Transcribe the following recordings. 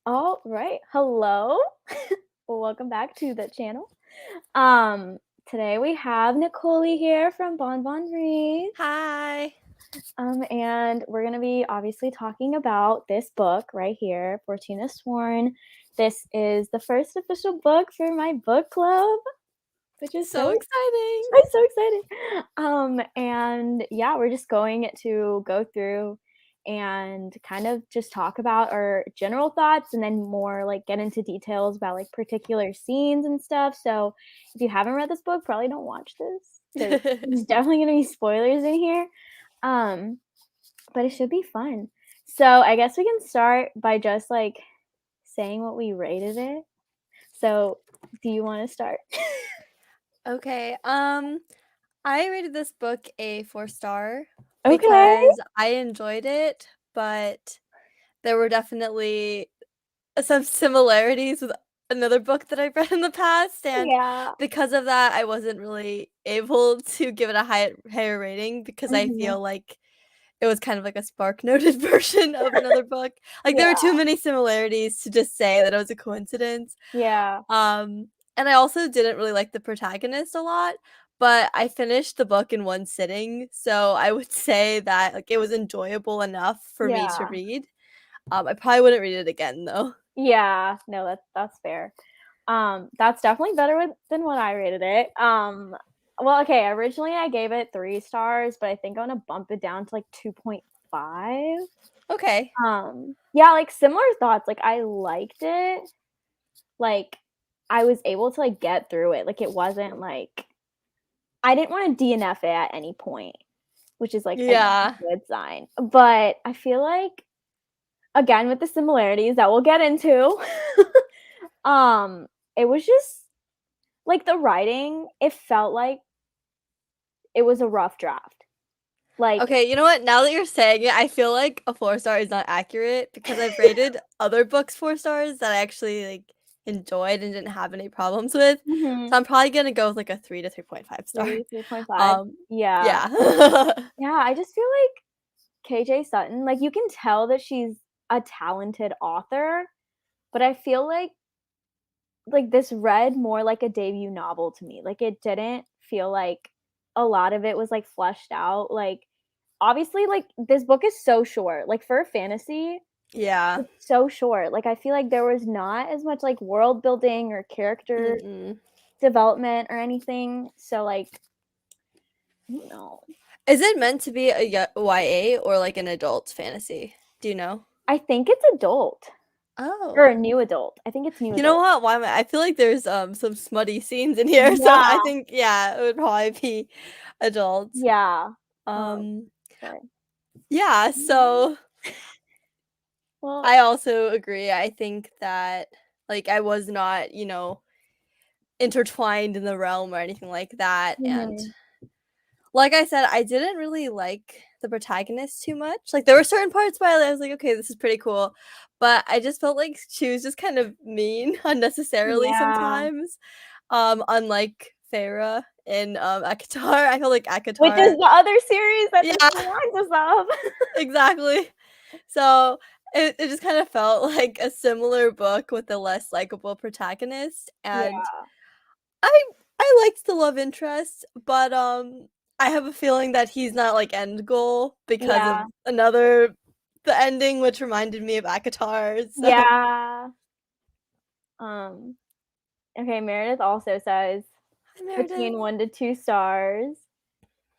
All right. Hello. Welcome back to the channel. Um, Today we have Nicole here from Bon Bon Reads. Hi. And we're gonna be obviously talking about this book right here, Fortuna Sworn. This is the first official book for my book club, which is So exciting. I'm so excited. And yeah, we're just going to go through and kind of just talk about our general thoughts and then more like get into details about like particular scenes and stuff. So if you haven't read this book, probably don't watch this because there's definitely gonna be spoilers in here. Um, but it should be fun. So I guess we can start by just like saying what we rated it. So do you want to start? Okay. I rated this book a 4-star Okay. because I enjoyed it, but there were definitely some similarities with another book that I've read in the past, and Yeah. because of that, I wasn't really able to give it a higher rating because I Mhm. feel like it was kind of like a spark noted version of another book. Like there were Yeah. too many similarities to just say that it was a coincidence. Yeah. Um, and I also didn't really like the protagonist a lot, but I finished the book in one sitting, so I would say that, like, it was enjoyable enough for me to Yeah. read. I probably wouldn't read it again, though. Yeah. No, that's fair. That's definitely better than what I rated it. Well, okay, originally I gave it 3 stars, but I think I'm gonna bump it down to like 2.5. Okay. Yeah, like similar thoughts. Like I liked it. Like I was able to like get through it. Like it wasn't like I didn't want to DNF it at any point, which is like a Yeah. good sign. But I feel like again with the similarities that we'll get into, um, it was just like the writing, it felt like it was a rough draft. Like Okay, you know what? Now that you're saying it, I feel like a 4-star is not accurate because I've rated other books 4 stars that I actually, like, enjoyed and didn't have any problems with. mhm, So I'm probably gonna go with, like, a 3 to 3.5 star. 3.5. Um, Yeah. yeah. Yeah, I just feel like KJ Sutton, like you can tell that she's a talented author, but I feel like this read more like a debut novel to me. Like it didn't feel like a lot of it was like fleshed out. Like obviously like this book is so short. Like for a fantasy, Yeah. it's so short. Like I feel like there was not as much like world building or character Mm-mm. development or anything. So like I don't know. Is it meant to be a YA or, like, an adult fantasy? Do you know? I think it's adult or a Oh. new adult. I think it's new You know adult. what? Why am I feel like there's, some smutty scenes in here, so I Yeah. think, yeah, it would probably be adult. Yeah. Um Um, sorry. yeah, so Well, I also agree. I think that, like, I was not, intertwined in the realm or anything like that, and mhm. like I said, I didn't really like the protagonist too much. Like, there were certain parts where I was like, "Okay, this is pretty cool," but I just felt like she was just kind of mean unnecessarily Yeah. sometimes, unlike Feyre in, ACOTAR. I feel like Which is ACOTAR. the other series that Yeah, this reminds us of. exactly. So, it just kind of felt like a similar book with a less likable protagonist, and Yeah. I I liked the love interest, but, I have a feeling that he's not, like, end goal because of Yeah. the ending, which reminded me of ACOTAR, so Yeah. Um, okay, Meredith also says Hi, Meredith. between 1 to 2 stars,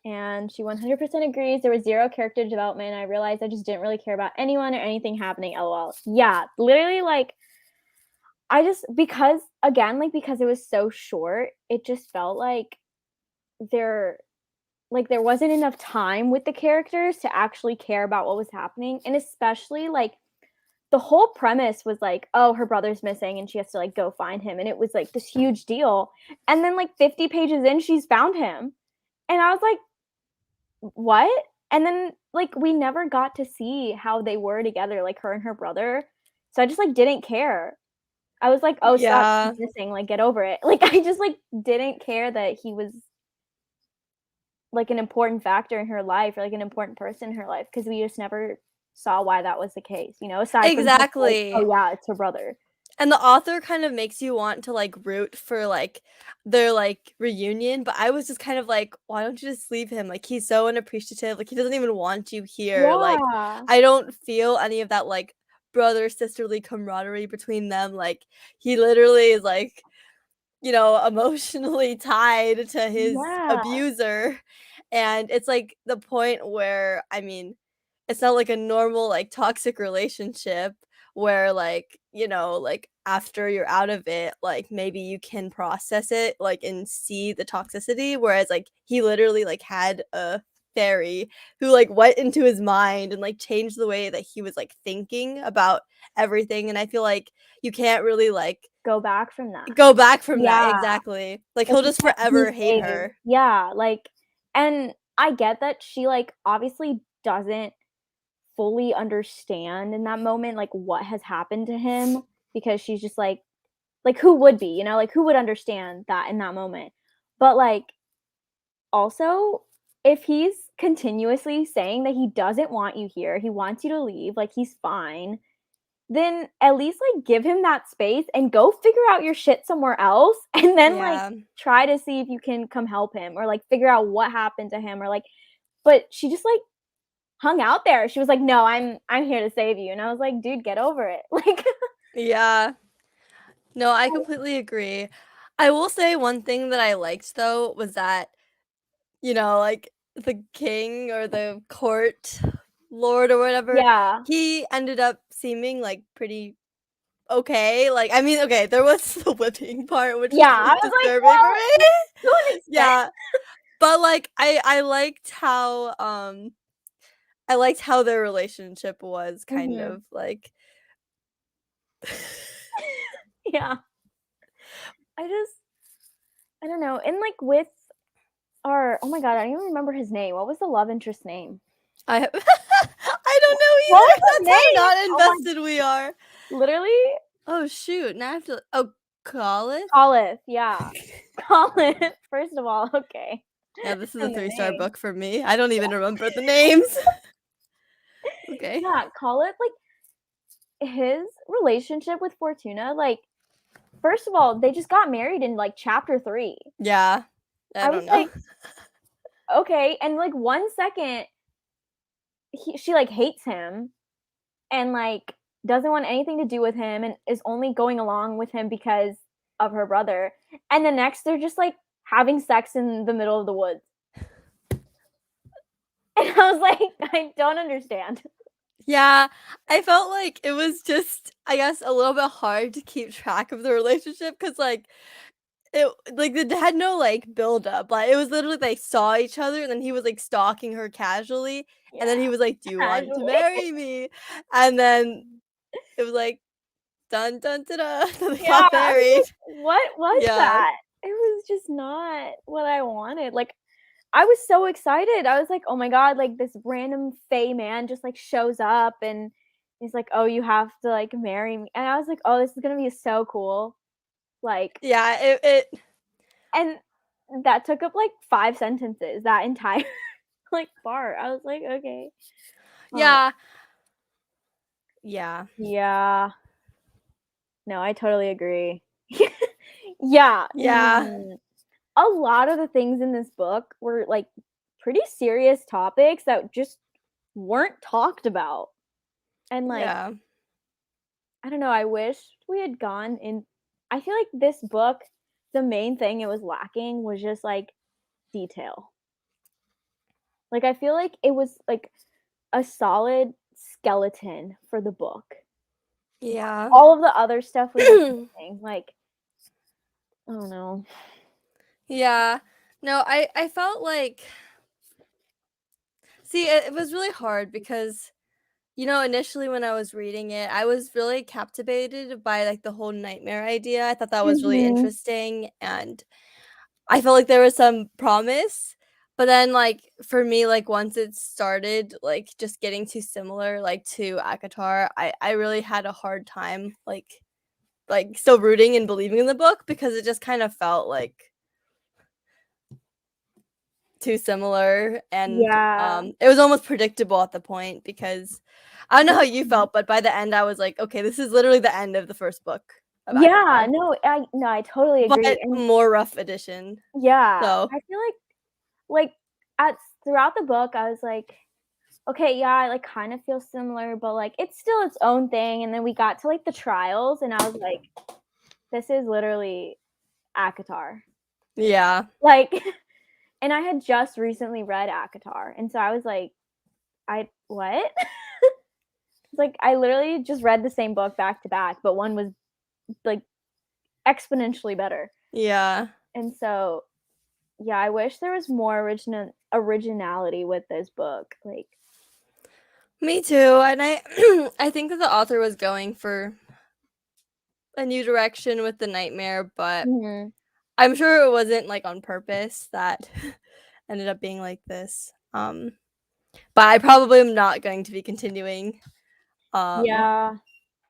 and she 100% agrees there was 0 character development. I realized I just didn't really care about anyone or anything happening, LOL. Yeah, literally, like, I just because again, like, because it was so short, it just felt there there wasn't enough time with the characters to actually care about what was happening, and especially, like, the whole premise was like, oh, her brother's missing and she has to like go find him. And it was like this huge deal. And then like 50 pages in, she's found him. And I was like, what? And then like we never got to see how they were together, like her and her brother. So I just like didn't care. I was like, oh, stop, he's Yeah. missing. Like, get over it. Like, I just like didn't care that he was like an important factor in her life or like an important person in her life because we just never saw why that was the case, you know, aside from just like, Exactly. oh yeah, it's her brother. And the author kind of makes you want to, like, root for, like, their, like, reunion, but I was just kind of like, "Why don't you just leave him? Like, he's so unappreciative, like, he doesn't even want you here." Like, Yeah. I don't feel any of that, like, brother-sisterly camaraderie between them, like, he literally is, like, you know, emotionally tied to his Yeah. abuser, and it's, like, the point where, I mean, it's not like a normal, like, toxic relationship where, like, you know, like, after you're out of it, like, maybe you can process it, like, and see the toxicity, whereas, like, he literally, like, had a fairy who, like, went into his mind and, like, changed the way that he was, like, thinking about everything, and I feel like you can't really, like, Go back from that. go back from that, Yeah. exactly. Like, Like, he'll he just can't be forever hate saved. her. Yeah, like, and I get that she, like, obviously doesn't fully understand in that moment, like, what has happened to him because she's just like, who would be, you know? Like, who would understand that in that moment? But, like, also, if he's continuously saying that he doesn't want you here, he wants you to leave, like, he's fine, then at least, like, give him that space and go figure out your shit somewhere else, and then, like, Yeah. try to see if you can come help him or, like, figure out what happened to him or, like but she just, like, hung out there. She was like, "No, I'm here to save you," and I was like, "Dude, get over it." Like Yeah. No, I completely agree. I will say one thing that I liked, though, was that, you know, like, the king or the court lord or whatever, Yeah. he ended up seeming, like, pretty okay, like, I mean, okay, there was the whipping part, which was Yeah, I really was like, disturbing for "Well, me. to an extent." Yeah, but, like, I liked how their relationship was kind Mhm. of, like Yeah. I just I don't know, and, like, with our oh my god, I don't even remember his name. What was the love interest's name? I have I don't know What was either, his that's how name? not Oh my invested we are. literally Oh, shoot, now I have to oh, Khalid? Olive, yeah. Olive, first of all, okay. Yeah, this is a And the three-star name. book for me, I don't even remember the names. Okay. Yeah, Olive, like, his relationship with Fortuna, like, first of all, they just got married in, like, chapter 3. Yeah, I I was don't like, know. "Okay," and, like, 1 second, she, like, hates him and, like, doesn't want anything to do with him and is only going along with him because of her brother, and the next, they're just, like, having sex in the middle of the woods. And I was like, "I don't understand." Yeah, I felt like it was just, I guess, a little bit hard to keep track of the relationship because, it had no, like, build up, like, it was literally they saw each other, and then he was, like, stalking her casually, and then Yeah, he was like, "Do you want to casually. marry me?" And then it was like, "Dun, dun, da, da," then they Yeah, got I was married. like, "What was Yeah. that?" It was just not what I wanted, like, I was so excited, I was like, "Oh my god," like, this random Fey man just, like, shows up and he's like, "Oh, you have to, like, marry me," and I was like, "Oh, this is gonna be so cool." Like Yeah, it and that took up, like, 5 sentences, that entire, like, part. I was like, "Okay." Oh, yeah. Yeah. yeah. No, I totally agree. Yeah, Yeah. a lot of the things in this book were, like, pretty serious topics that just weren't talked about, and, like, Yeah. I don't know, I wish we had gone in I feel like this book, the main thing it was lacking was just, like, detail. Like, I feel like it was, like, a solid skeleton for the book. Yeah. All of the other stuff was just missing, like, I don't know. Yeah. No, I felt like see, it was really hard because, you know, initially when I was reading it, I was really captivated by, like, the whole nightmare idea. I thought that was really Mhm. interesting, and I felt like there was some promise, but then, like, for me, like, once it started, like, just getting too similar, like, to ACOTAR, I really had a hard time, still rooting and believing in the book because it just kind of felt like too similar, and Yeah. it was almost predictable at the point because I don't know how you Mhm. felt, but by the end I was like, "Okay, this is literally the end of the first book of Yeah, ACOTAR." no, I totally agree, But and more rough edition. yeah, So, I feel like, at throughout the book, I was like, "Okay, yeah, I, like, kind of feel similar, but, like, it's still its own thing," and then we got to, like, the trials, and I was like, "This is literally ACOTAR." yeah. Like, and I had just recently read ACOTAR, and so I was like, "I what?" It's like, I literally just read the same book back to back, but one was, like, exponentially better, Yeah. and so, yeah, I wish there was more originality with this book, like Me too, and I I think that the author was going for a new direction with the nightmare, but mhm. I'm sure it wasn't, like, on purpose that ended up being like this. But I probably am not going to be continuing. Um, Yeah,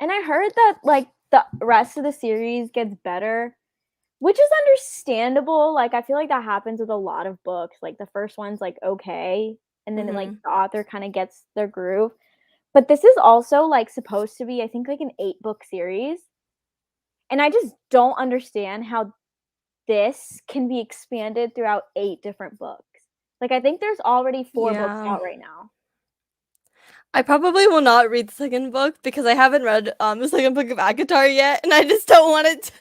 and I heard that, like, the rest of the series gets better, which is understandable, like, I feel like that happens with a lot of books, like, the first one's, like, okay, and then, like, mhm. the author kinda gets their groove, but this is also, like, supposed to be, I think, like, an 8-book series, and I just don't understand how this can be expanded throughout 8 different books. Like, I think there's already 4 books Yeah. out right now. I probably will not read the second book because I haven't read, the second book of ACOTAR yet, and I just don't want it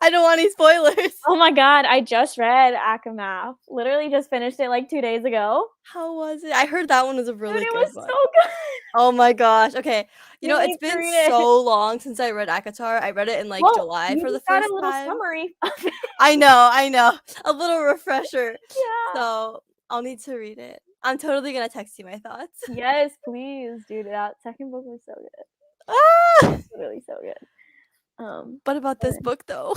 I don't want any spoilers. Oh my god, I just read Akamath. Literally just finished it, like, 2 days ago. How was it? I heard that one was a Dude, really it good was one. so good. Oh my gosh, okay. You It's need to been read it. so long since I read ACOTAR. I read it in, like, Well, July you for the just got a first little time. summary of it. I know, a little refresher. Yeah. So, I'll need to read it. I'm totally gonna text you my thoughts. Yes, please, dude, that second book was so good. Ah! Literally so good. What about this But book, though?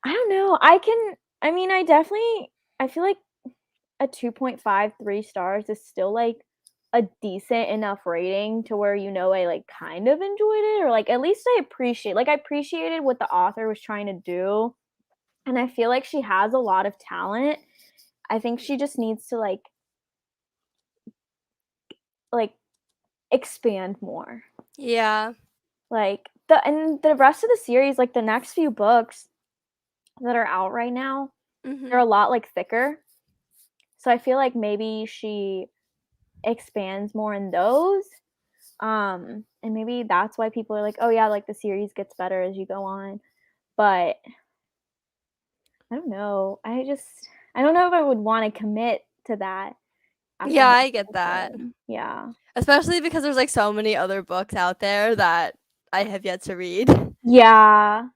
I don't know, I mean, I feel like a 2.5, 3 stars is still, like, a decent enough rating to where, I, like, kind of enjoyed it, or, like, at least I appreciated what the author was trying to do, and I feel like she has a lot of talent. I think she just needs to, like, expand more. Yeah. Like, the rest of the series, like, the next few books that are out right now, they're Mhm. a lot, like, thicker, so I feel like maybe she expands more in those, and maybe that's why people are like, "Oh, yeah, like, the series gets better as you go on," but I don't know. I don't know if I would wanna commit to that after Yeah, having I get read that. them. Yeah. Especially because there's, like, so many other books out there that I have yet to read. Yeah.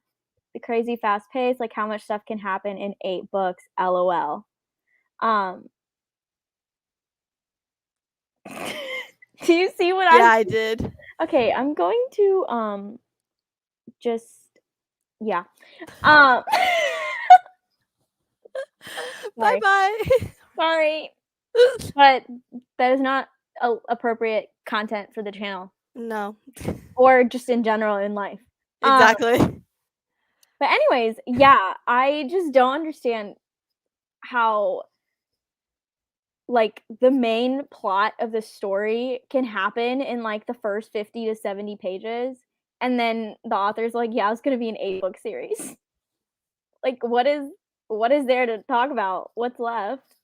The crazy fast pace, like, how much stuff can happen in 8 books, LOL. Um, do you see what Yeah, I'm I did. okay, I'm going to, just yeah. Um, sorry, Bye-bye. sorry, but that is not appropriate content for the channel No. or just in general in life. Um, Exactly. but anyways, yeah, I just don't understand how, like, the main plot of the story can happen in, like, the first 50 to 70 pages, and then the author's like, "Yeah, it's gonna be an 8-book series." Like, what is there to talk about? What's left?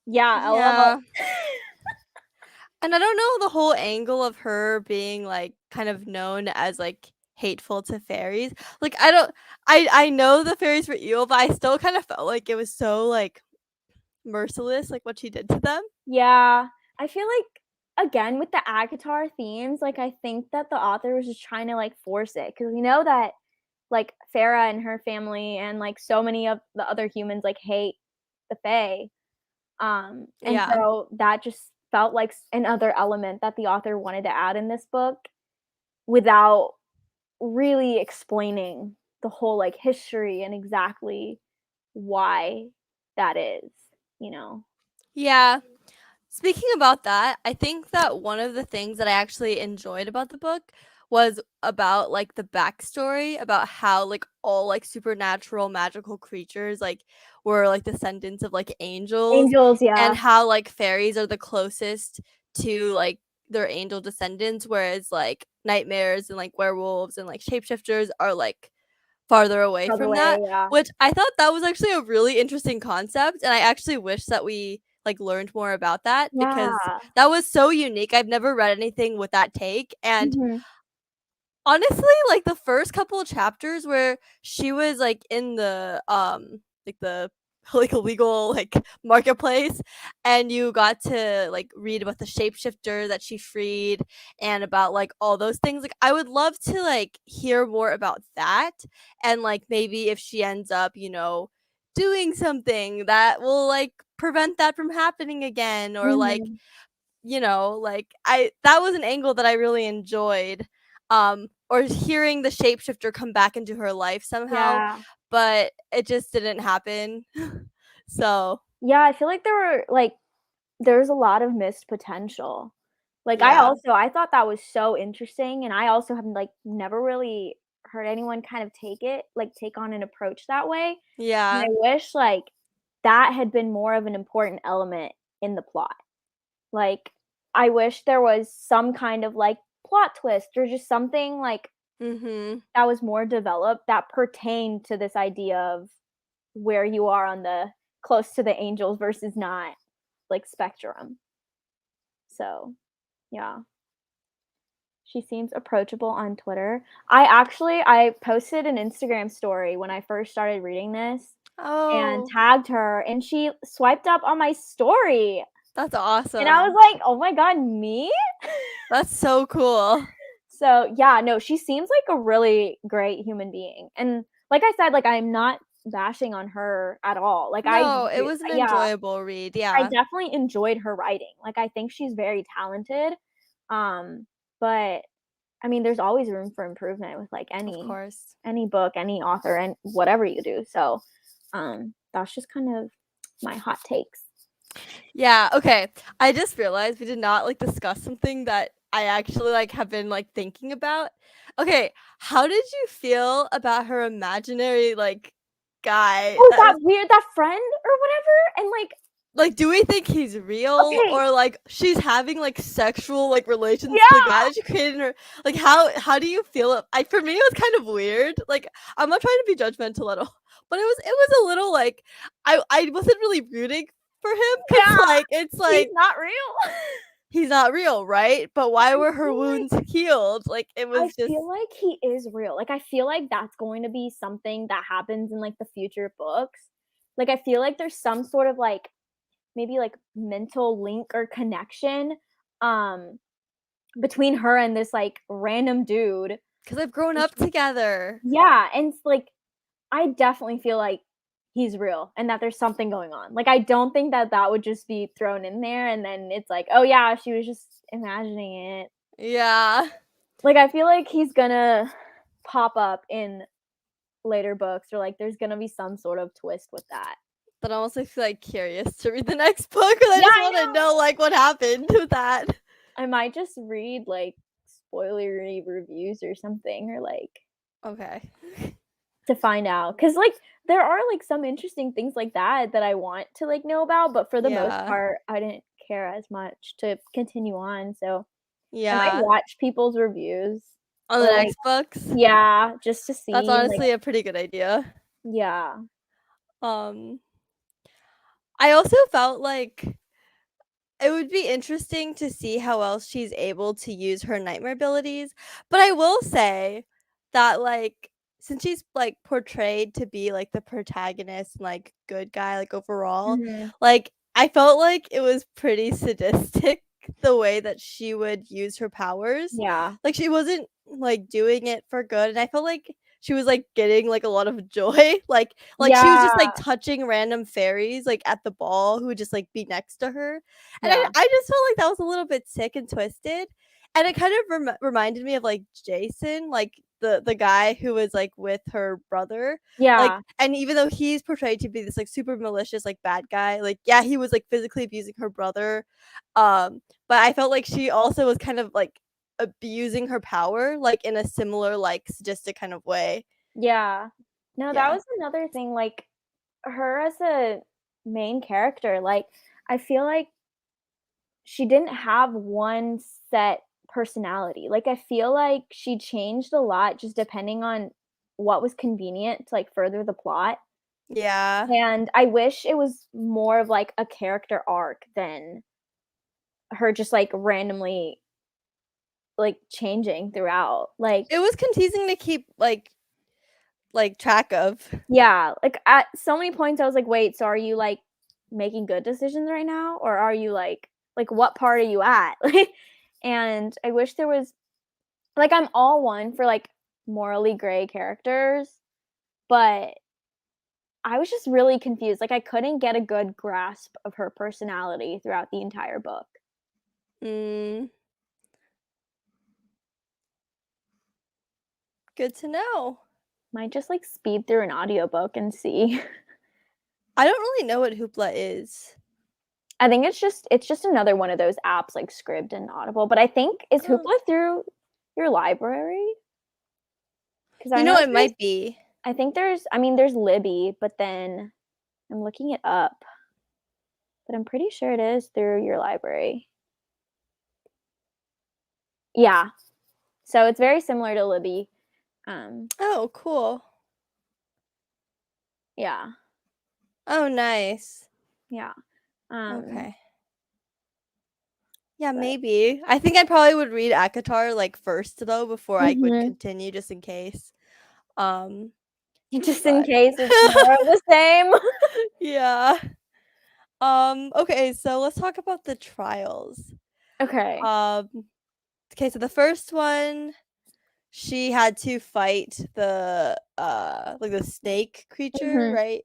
Yeah, LOL. Yeah. And I don't know the whole angle of her being, like, kind of known as, like, hateful to fairies. Like, I don't I know the fairies were evil, but I still kind of felt like it was so, like, merciless, like, what she did to them. Yeah, I feel like, again, with the ACOTAR themes, like, I think that the author was just trying to, like, force it because we know that, like, Farah and her family and, like, so many of the other humans, like, hate the Fae. And Yeah. so that just felt like another element that the author wanted to add in this book without really explaining the whole, like, history and exactly why that is, you know? Yeah. Speaking about that, I think that one of the things that I actually enjoyed about the book was about, like, the backstory about how, like, all, like, supernatural magical creatures, like, were, like, descendants of, like, angels, Angels, and yeah. how, like, fairies are the closest to, like, their angel descendants, whereas, like, nightmares and, like, werewolves and, like, shapeshifters are, like, farther away By the from way, that, yeah. which I thought that was actually a really interesting concept, and I actually wish that we, like, learned more about that because Yeah. that was so unique. I've never read anything with that take, and Mhm. honestly, like, the first couple of chapters where she was, like, in the like, illegal, like, marketplace, and you got to, like, read about the shapeshifter that she freed and about, like, all those things, like, I would love to, like, hear more about that, and, like, maybe if she ends up, doing something that will, like, prevent that from happening again, or, like, Mhm. like, I that was an angle that I really enjoyed, or hearing the shapeshifter come back into her life somehow, Yeah. but it just didn't happen. So, Yeah, I feel like there's a lot of missed potential. Like, yeah. I thought that was so interesting, and I also have, like, never really heard anyone kind of take on an approach that way, and I Yeah. wish, like, that had been more of an important element in the plot. Like, I wish there was some kind of, like, plot twist or just something, like, Mhm. that was more developed that pertained to this idea of where you are on the close to the angels versus not, like, spectrum. So, yeah. She seems approachable on Twitter. I posted an Instagram story when I first started reading this and Oh, tagged her, and she swiped up on my story, that's and I was awesome. like, "Oh my god, me?" That's so cool. So, yeah, no, she seems like a really great human being, and like I said, like, I'm not bashing on her at all, like, No, it was an yeah, enjoyable read, I yeah, definitely enjoyed her writing, like, I think she's very talented, um, but I mean, there's always room for improvement with, like, of course. any book, any author, and whatever you do, so, that's just kind of my hot takes. Yeah, okay. I just realized we did not, like, discuss something that I actually, like, have been, like, thinking about. Okay, how did you feel about her imaginary, like, guy Oh, that was that friend or whatever, and, like, do we think he's real okay, or, like, she's having, like, sexual, like, relations to the yeah, guy that she created in her like, how do you feel for me, it was kind of weird, like, I'm not trying to be judgmental at all, but it was a little, like I wasn't really rooting for him because yeah, like, it's he's like not real. he's not real, right? But But why were her wounds healed? Like, it I was just feel like he is real, like, I feel like that's going to be something that happens in, like, the future books. Like, I feel like there's some sort of, like, maybe, like, mental link or connection, um, between her and this, like, random dude. because 'cause I've grown And up she together. Yeah, and it's like, I definitely feel like he's real and that there's something going on. Like, I don't think that that would just be thrown in there and then it's like, "Oh, yeah, she was just imagining it." Yeah. Like, I feel like he's gonna pop up in later books or, like, there's gonna be some sort of twist with that. But I'm also, like, curious to read the next book, and I Yeah, just I wanna know. know, like, what happened with that. I might just read, like, spoilery reviews or something or, like, Okay. to find out, cause like, there are, like, some interesting things like that that I want to, like, know about, but for the most Yeah. part, I didn't care as much to continue on, so I might Yeah. watch people's reviews On the or, like next books? yeah, just to That's see, like honestly a pretty good idea. yeah. Um, I also felt like it would be interesting to see how else she's able to use her nightmare abilities, but I will say that, like, since she's, like, portrayed to be, like, the protagonist and, like, good guy, like, overall, Mhm. like, I felt like it was pretty sadistic the way that she would use her powers. Yeah. Like, she wasn't, like, doing it for good, and I felt like she was, like, getting, like, a lot of joy, like, she was just, Yeah. like, touching random fairies, like, at the ball who would just, like, be next to her, and I Yeah. I just felt like that was a little bit sick and twisted, and it kind of reminded me of, like, Jason, like, the guy who was, like, with her brother, like Yeah. and even though he's portrayed to be this, like, super malicious, like, bad guy, like, yeah, he was, like, physically abusing her brother, but I felt like she also was kind of, like abusing her power, like, in a similar, like, sadistic kind of way. Yeah. No, that Yeah. was another thing, like, her as a main character, like, I feel like she didn't have one set personality. Like, I feel like she changed a lot just depending on what was convenient to, like, further the plot, Yeah. and I wish it was more of, like, a character arc than her just, like, randomly, like, changing throughout. Like It was confusing to keep, like, track of. yeah, like, at so many points, I was like, "Wait, so are you, like, making good decisions right now, or are you, like, what part are you at?" Like and I wish there was like, I'm all one for, like, morally gray characters, but I was just really confused, like, I couldn't get a good grasp of her personality throughout the entire book. Mm, good to know. Might just, like, speed through an audiobook and see. I don't really know what Hoopla is. I think it's just another one of those apps like Scribd and Audible, but I think is Oh. Hoopla through your library? 'Cause I You know know, it there's might be. I think there's Libby, but then I'm looking it up, but I'm pretty sure it is through your library. Yeah, so it's very similar to Libby. Um, Oh, cool. yeah, Oh, nice. yeah, um, Okay. Yeah, but maybe. I think I probably would read ACOTAR, like, first, though, before I would mhm. continue just in case. Um, Just in but case it's more of the same. yeah. Okay, so let's talk about the trials. Okay. Um, okay, so the first one, she had to fight like, the snake creature, Mhm. right,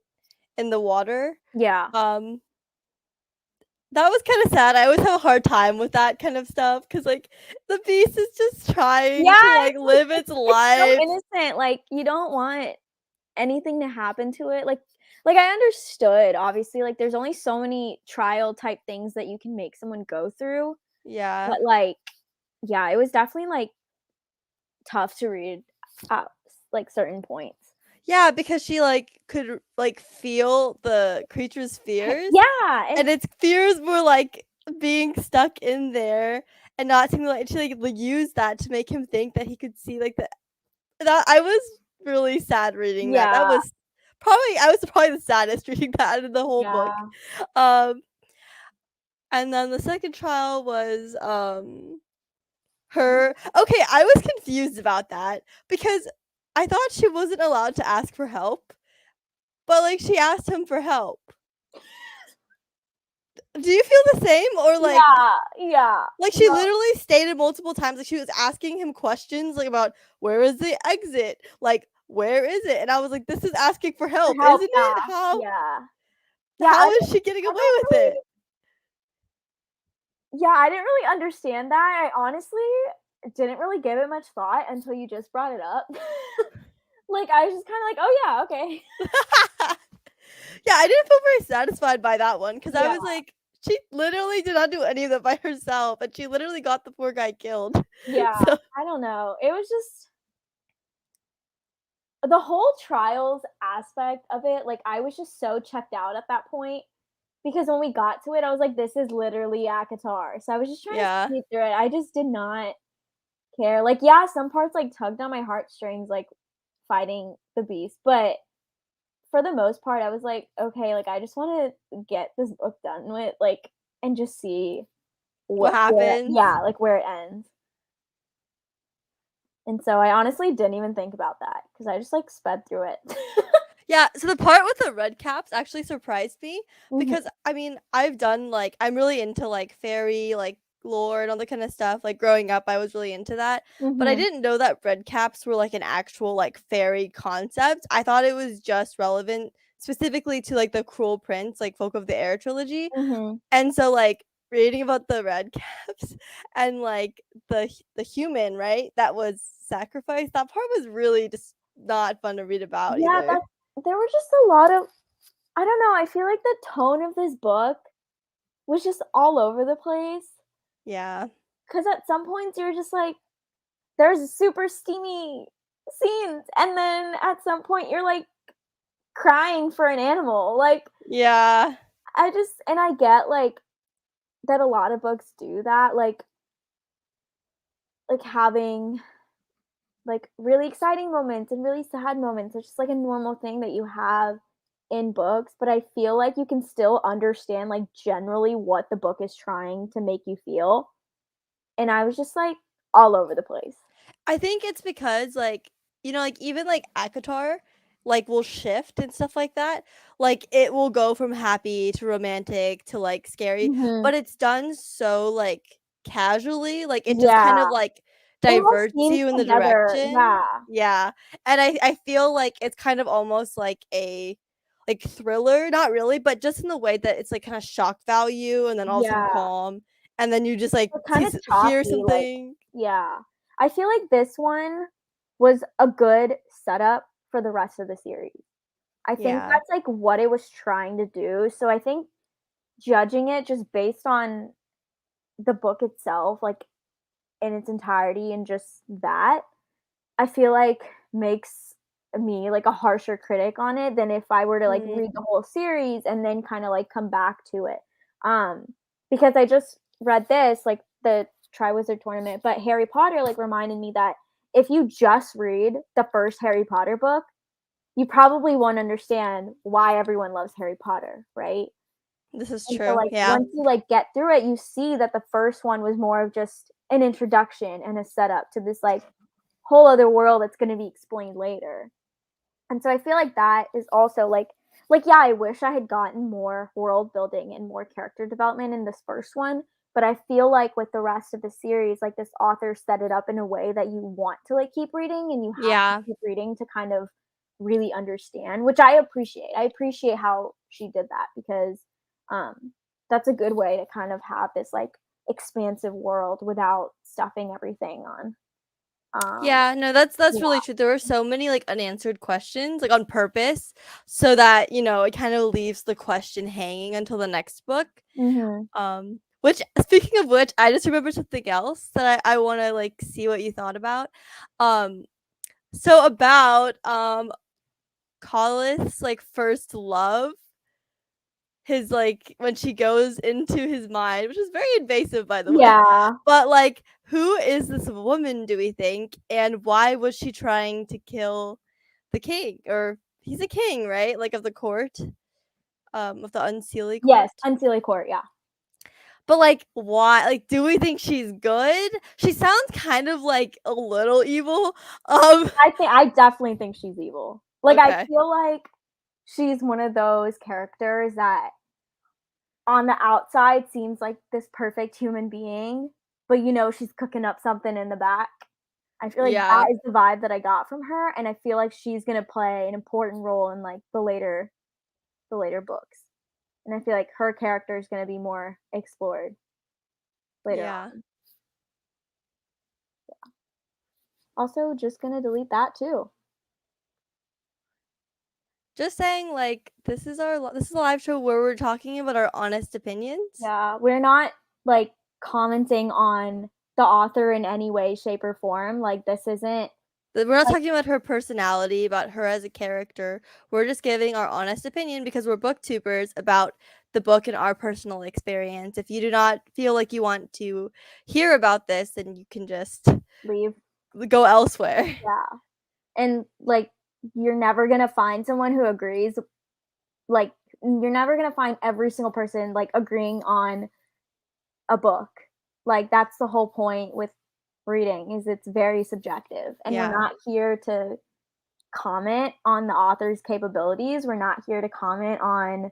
in the water. Yeah. Um, that was kinda sad. I always have a hard time with that kind of stuff because, like, the beast is just trying to, Yeah, like, live its it's so life. innocent, like, you don't want anything to happen to it, like, I understood, obviously, like, there's only so many trial type things that you can make someone go through, Yeah. but, like, yeah, it was definitely, like, tough to read at, like, certain points. Yeah, because she, like, could, like, feel the creature's fears, Yeah, and and its fears were, like, being stuck in there and not something like she, like, used that to make him think that he could see, like, the that I was really sad reading that. That yeah, was I was probably the saddest reading that in the whole book. yeah. Um, and then the second trial was, her okay, I was confused about that because I thought she wasn't allowed to ask for help, but, like, she asked him for help. Do you feel the same? Or, Yeah, yeah. she No, literally stated multiple times, like, she was asking him questions, like, about, "Where is the exit?" Like, "Where is it?" And I was like, "This is asking for for help, help, isn't yeah, it? yeah. Yeah, How is she getting I away don't with really it?" yeah, I didn't really understand that. I honestly didn't really give it much thought until you just brought it up. Like, I was just kinda like, "Oh, yeah, okay." Yeah, I didn't feel very satisfied by that one because I Yeah, was like, she literally did not do any of that by herself, and she literally got the poor guy killed. yeah, So I don't know. It was just the whole trials aspect of it, like, I was just so checked out at that point because when we got to it, I was like, "This is literally ACOTAR." So I was just trying to yeah. speed through it. I just did not care. Like, yeah, some parts, like, tugged on my heartstrings, like, fighting the beast, but for the most part, I was like, "Okay, like, I just wanna get this book done with, like, and just see What where happens? yeah, like, where it ends." And so I honestly didn't even think about that because I just, like, sped through it. Yeah, so the part with the red caps actually surprised me Mhm, because, I mean, I've done, like I'm really into, like, fairy, like, lore and all that kinda stuff, like, growing up, I was really into that, but I mhm, didn't know that red caps were, like, an actual, like, fairy concept. I thought it was just relevant specifically to, like, the Cruel Prince, like, Folk of the Air trilogy, mhm. and so, like, reading about the red caps and, like, the human, right, that was sacrificed, that part was really just not fun to read about Yeah, either. that's there were just a lot of I don't know, I feel like the tone of this book was just all over the place. Yeah. 'cause at some points you're just like, there's super steamy scenes, and then at some point you're, like, crying for an animal, like, Yeah. I just and I get, like, that a lot of books do that, like, having, like, really exciting moments and really sad moments, it's just, like, a normal thing that you have in books, but I feel like you can still understand, like, generally what the book is trying to make you feel, and I was just, like, all over the place. I think it's because, like, like, even, like, ACOTAR, like, will shift and stuff like that. Like, it will go from happy to romantic to, like, scary, Mhm. but it's done so, like, casually, like, it just kind of, Yeah. like, It almost diverts seems you in the together, direction. yeah, Yeah, and I feel like it's kind of almost like a, like, thriller, not really, but just in the way that it's, like, kinda shock value and then all of a sudden yeah. calm, and then you just, like, It's see kinda s hear choppy, like something. yeah. I feel like this one was a good setup for the rest of the series. I think Yeah. that's, like, what it was trying to do, so I think judging it just based on the book itself, like, in its entirety and just that, I feel like makes me, like, a harsher critic on it than if I were to, like, Mm. read the whole series and then kinda, like, come back to it. Because I just read this, like, the Triwizard Tournament, but Harry Potter, like, reminded me that if you just read the first Harry Potter book, you probably won't understand why everyone loves Harry Potter, right? This is And so, true, like, yeah. once you, like, get through it, you see that the first one was more of just an introduction and a setup to this, like, whole other world that's gonna be explained later. And so I feel like that is also, yeah, I wish I had gotten more world building and more character development in this first one, but I feel like with the rest of the series, like, this author set it up in a way that you want to, like, keep reading and you have to Yeah. keep reading to kind of really understand, which I appreciate. I appreciate how she did that because, that's a good way to kind of have this, like, expansive world without stuffing everything on. Yeah, no, that's Yeah. really true. There were so many, like, unanswered questions, like, on purpose, so that, it kinda leaves the question hanging until the next book. Mhm. Which speaking of which, I just remembered something else that I wanna, like, see what you thought about. Um, so about, Collis, like, first love. His, like when she goes into his mind, which is very invasive, by the way. Yeah. But, like, who is this woman, do we think, and why was she trying to kill the king? Or he's a king, right? Like, of the court, of the Unseelie Yes, court? Unseelie Court, yeah. But, like, why like, do we think she's good? She sounds kind of, like, a little evil. Um, I definitely think she's evil. Like, I okay. feel like she's one of those characters that on the outside seems like this perfect human being, but you know she's cooking up something in the back. I feel like Yeah. that is the vibe that I got from her, and I feel like she's gonna play an important role in, like, the later books. And I feel like her character is gonna be more explored later Yeah. on. Also, just gonna delete that too. Just saying, like, this is a live show where we're talking about our honest opinions. Yeah, we're not, like, commenting on the author in any way, shape, or form, like, this isn't We're not like talking about her personality, about her as a character. We're just giving our honest opinion because we're booktubers about the book and our personal experience. If you do not feel like you want to hear about this, then you can just leave. go elsewhere. Yeah, and, like, you're never gonna find someone who agrees, like, you're never gonna find every single person, like, agreeing on a book. Like, that's the whole point with reading, is it's very subjective, and we're Yeah. not here to comment on the author's capabilities, we're not here to comment on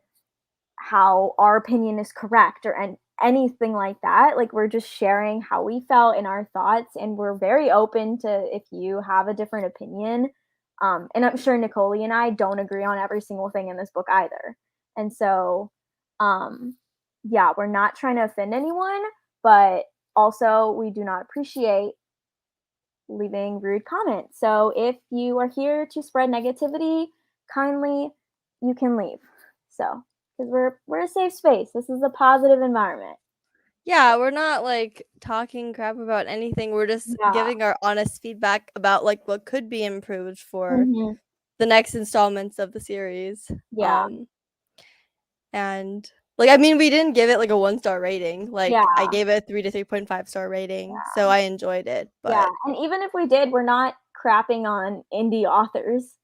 how our opinion is correct or anything like that. Like, we're just sharing how we felt and our thoughts, and we're very open to if you have a different opinion. And I'm sure Nicole and I don't agree on every single thing in this book either. And so, um, yeah, we're not trying to offend anyone, but also we do not appreciate leaving rude comments. So if you are here to spread negativity, kindly you can leave. So because we're a safe space. This is a positive environment. Yeah, we're not, like, talking crap about anything, we're just Yeah. giving our honest feedback about, like, what could be improved for Mhm. the next installments of the series, Yeah. and, like, I mean, we didn't give it, like, a 1-star rating, like, I Yeah. gave it a 3 to 3.5-star rating, so Yeah. I enjoyed it, Yeah, but and even if we did, we're not crapping on indie authors.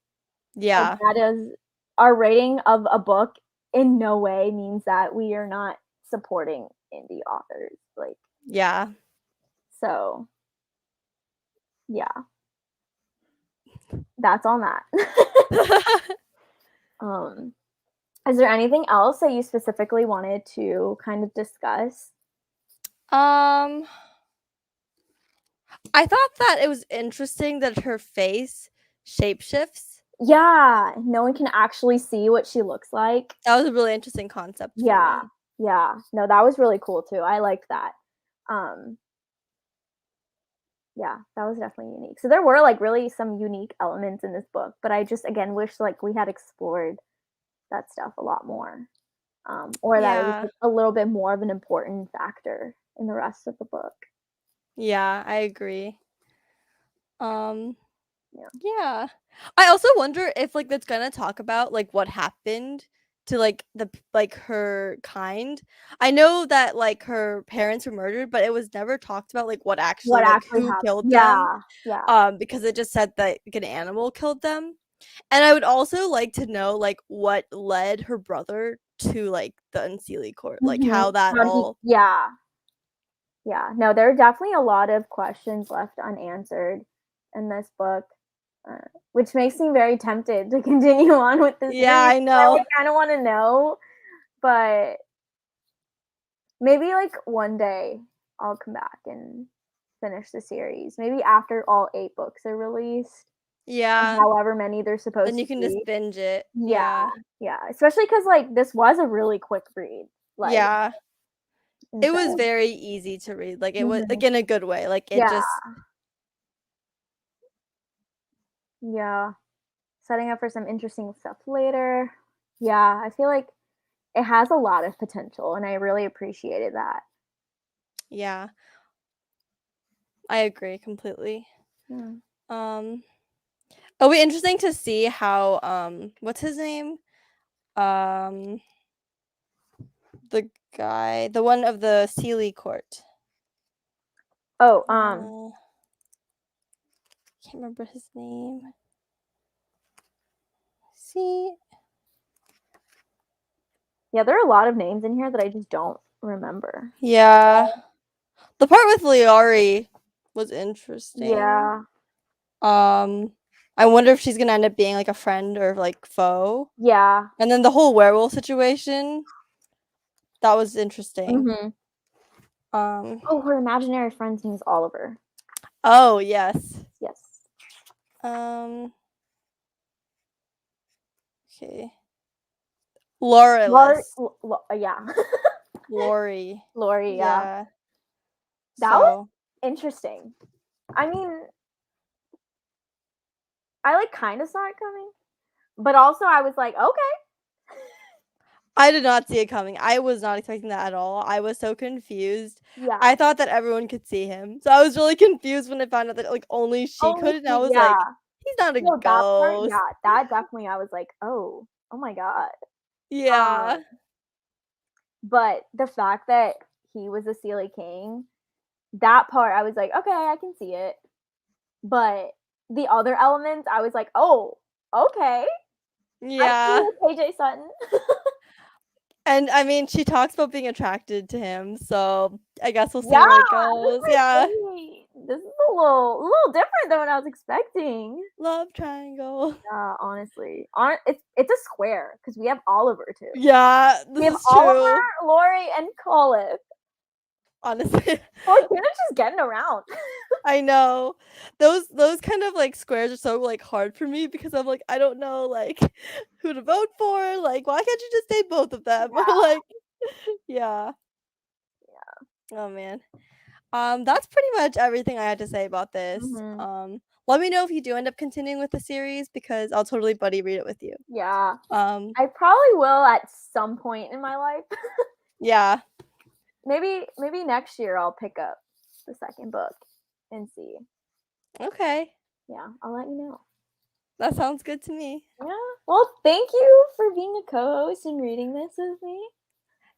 Like, yeah, that is our rating of a book in no way means that we are not supporting indie authors, like, yeah. so, yeah, that's on that. Um, is there anything else that you specifically wanted to kind of discuss? Um, I thought that it was interesting that her face shapeshifts. Yeah, no one can actually see what she looks like. That was a really interesting concept for Yeah, me. yeah. No, that was really cool too, I liked that. Um, yeah, that was definitely unique. So there were, like, really some unique elements in this book, but I just, again, wish, like, we had explored that stuff a lot more, or that it was, Yeah, like, a little bit more of an important factor in the rest of the book. yeah, I agree. Um, Yeah. yeah. I also wonder if, like, that's gonna talk about, like, what happened to, like, like, her kind. I know that, like, her parents were murdered, but it was never talked about, like, what actually What like, actually who happened. killed them, Yeah, yeah. because it just said that, like, an animal killed them. And I would also like to know, like, what led her brother to, like, the Unseelie Court, like, Mhm. how that How did he all Yeah, yeah. No, there are definitely a lot of questions left unanswered in this book, which makes me very tempted to continue on with the Yeah, series. I I, know. like, kinda wanna know, but maybe, like, one day I'll come back and finish the series. Maybe after all 8 books are released, or Yeah, however many there's then supposed you to can just be. binge it. Yeah, Yeah. yeah, especially because, like, this was a really quick read, like, Yeah. and It was so very easy to read, like, it was Mhm. like, in a good way, like, it Yeah, just yeah. Setting up for some interesting stuff later. Yeah, I feel like it has a lot of potential, and I really appreciated that. yeah, I agree completely. Yeah. Um, it'll be interesting to see how, what's his name? Um, the guy, the one of the Sealy Court. Oh, Can't remember his name. See? yeah, there are a lot of names in here that I just don't remember. Yeah. The part with Liari was interesting. Yeah. Um, I wonder if she's gonna end up being, like, a friend or, like, foe. Yeah. And then the whole werewolf situation, that was interesting. Mhm. Um Oh, her imaginary friend's name is Oliver. oh, yes. Yes. Um, okay. Lori Laurelus. yeah. Lori. Lori, yeah. Yeah. That was So, interesting. I mean, I, like, kinda saw it coming, but also I was like, "Okay." I did not see it coming. I was not expecting that at all. I was so confused. Yeah. I thought that everyone could see him. So I was really confused when I found out that, like, only she Only could, and I she was Yeah. like, "He's not a No, that part, ghost." yeah, that definitely I was like, "Oh, oh my god." Um, Yeah. but the fact that he was a Sealy King, that part I was like, "Okay, I can see it." But the other elements, I was like, "Oh, okay. I see Yeah. you, KJ Sutton." And, I mean, she talks about being attracted to him, so I guess we'll see Yeah, where it I was goes. like, Yeah. "Wait, this is a little different than what I was expecting." Love triangle. Yeah, honestly. It's a square because we have Oliver too. Yeah, We this have is true. Oliver, Lori, and Colin. Honestly, Fortuna's just getting around. I know. Those kind of, like, squares are so, like, hard for me because I'm like, I don't know, like, who to vote for, like, why can't you just say both of them? Or, Yeah, like yeah. Oh, man. That's pretty much everything I had to say about this. mhm. Let me know if you do end up continuing with the series because I'll totally buddy read it with you. Yeah. Um, I probably will at some point in my life. yeah. maybe next year I'll pick up the second book and see. Okay. Yeah, I'll let you know. That sounds good to me. Yeah. Well, thank you for being a co-host and reading this with me.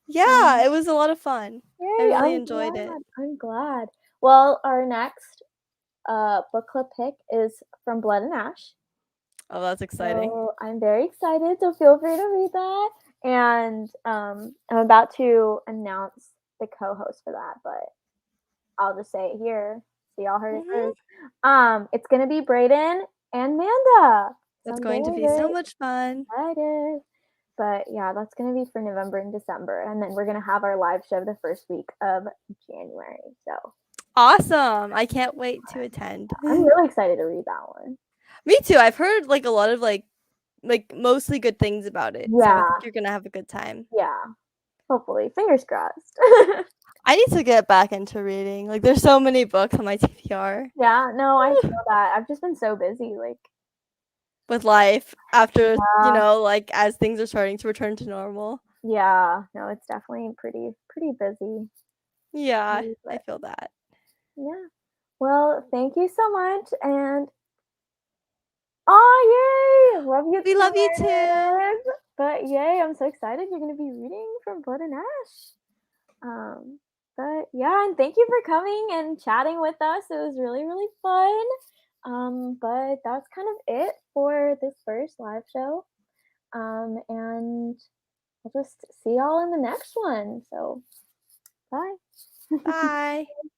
Yeah, it was a lot of fun. I Yay, really I'm enjoyed it. glad. I'm glad. Well, our next book club pick is from Blood and Ash. Oh, that's exciting. So I'm very excited. So feel free to read that. And I'm about to announce the co-host for that, but I'll just say it here. So y'all heard it Mhm. first. It's gonna be Brayden and Manda. So That's I'm going to very, be so very much fun. excited. But yeah, that's gonna be for November and December. And then we're gonna have our live show the first week of January. So Awesome. I can't wait to attend. I'm really excited to read that one. Me too. I've heard like a lot of like mostly good things about it. So I Yeah, think you're going to have a good time. yeah. Hopefully. Fingers crossed. I need to get back into reading. Like there's so many books on my TBR Yeah, no, I feel that. I've just been so busy, like with life after, yeah, like as things are starting to return to normal. yeah. No, it's definitely pretty busy. Yeah, I But feel that. yeah. Well, thank you so much and oh yay! Love you We too, love you too. Meredith. But yay, I'm so excited you're gonna be reading from Blood and Ash. Um, but yeah, and thank you for coming and chatting with us. It was really, really fun. But that's kind of it for this first live show. And I'll just see y'all in the next one. So bye. Bye.